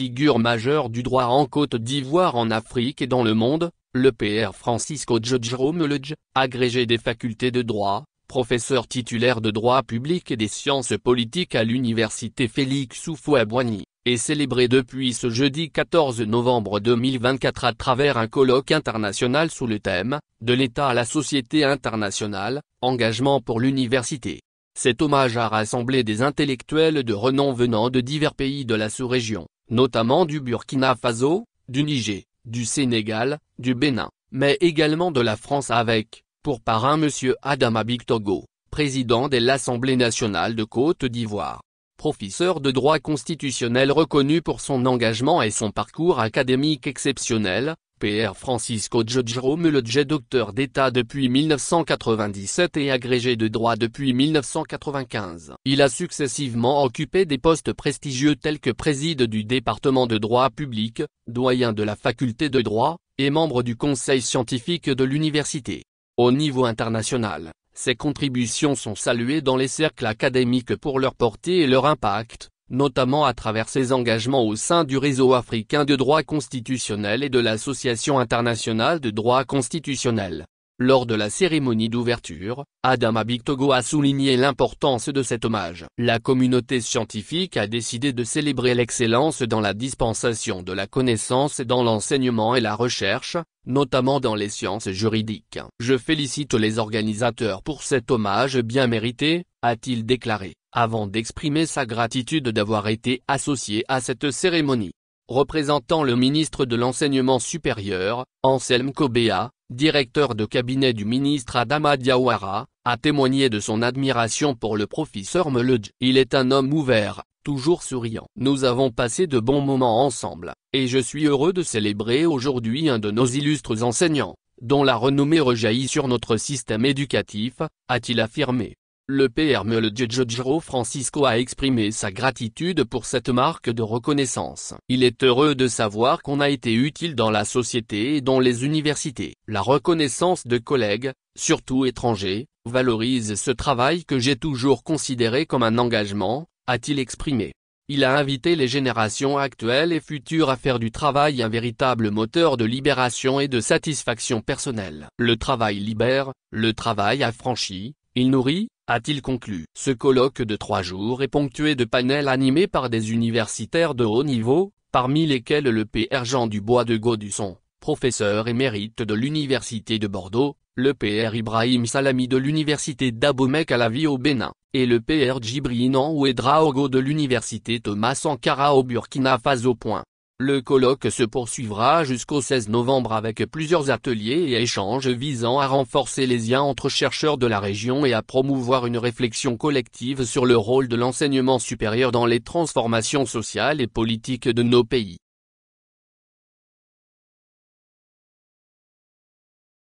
figure majeure du droit en Côte d'Ivoire, en Afrique et dans le monde, le Pr Francisco Jerome Lodge, agrégé des facultés de droit, professeur titulaire de droit public et des sciences politiques à l'université Félix Houphouët-Boigny, est célébré depuis ce jeudi 14 novembre 2024 à travers un colloque international sous le thème « De l'État à la société internationale, engagement pour l'université ». Cet hommage a rassemblé des intellectuels de renom venant de divers pays de la sous-région, notamment du Burkina Faso, du Niger, du Sénégal, du Bénin, mais également de la France avec, pour parrain M. Adama Bictogo, président de l'Assemblée nationale de Côte d'Ivoire. Professeur de droit constitutionnel reconnu pour son engagement et son parcours académique exceptionnel, Pr Francisco Jerome Lodge est docteur d'État depuis 1997 et agrégé de droit depuis 1995. Il a successivement occupé des postes prestigieux tels que président du département de droit public, doyen de la faculté de droit, et membre du conseil scientifique de l'université. Au niveau international, ses contributions sont saluées dans les cercles académiques pour leur portée et leur impact, notamment à travers ses engagements au sein du réseau africain de droit constitutionnel et de l'Association internationale de droit constitutionnel. Lors de la cérémonie d'ouverture, Adama Bictogo a souligné l'importance de cet hommage. La communauté scientifique a décidé de célébrer l'excellence dans la dispensation de la connaissance et dans l'enseignement et la recherche, notamment dans les sciences juridiques. Je félicite les organisateurs pour cet hommage bien mérité, a-t-il déclaré, avant d'exprimer sa gratitude d'avoir été associé à cette cérémonie. Représentant le ministre de l'Enseignement supérieur, Anselme Kobea, directeur de cabinet du ministre Adama Diawara, a témoigné de son admiration pour le professeur Lodge. Il est un homme ouvert, toujours souriant. Nous avons passé de bons moments ensemble, et je suis heureux de célébrer aujourd'hui un de nos illustres enseignants, dont la renommée rejaillit sur notre système éducatif, a-t-il affirmé. Le Pr Lodge Jerome Francisco a exprimé sa gratitude pour cette marque de reconnaissance. Il est heureux de savoir qu'on a été utile dans la société et dans les universités. La reconnaissance de collègues, surtout étrangers, valorise ce travail que j'ai toujours considéré comme un engagement, a-t-il exprimé. Il a invité les générations actuelles et futures à faire du travail un véritable moteur de libération et de satisfaction personnelle. Le travail libère, le travail affranchit, il nourrit, a-t-il conclu. Ce colloque de 3 jours est ponctué de panels animés par des universitaires de haut niveau, parmi lesquels le Pr Jean Dubois de Gaudusson, professeur émérite de l'Université de Bordeaux, le Pr Ibrahim Salami de l'Université d'Abomey-Calavi au Bénin, et le Pr Djibril Ouedraogo de l'Université Thomas Sankara au Burkina Faso. Le colloque se poursuivra jusqu'au 16 novembre avec plusieurs ateliers et échanges visant à renforcer les liens entre chercheurs de la région et à promouvoir une réflexion collective sur le rôle de l'enseignement supérieur dans les transformations sociales et politiques de nos pays.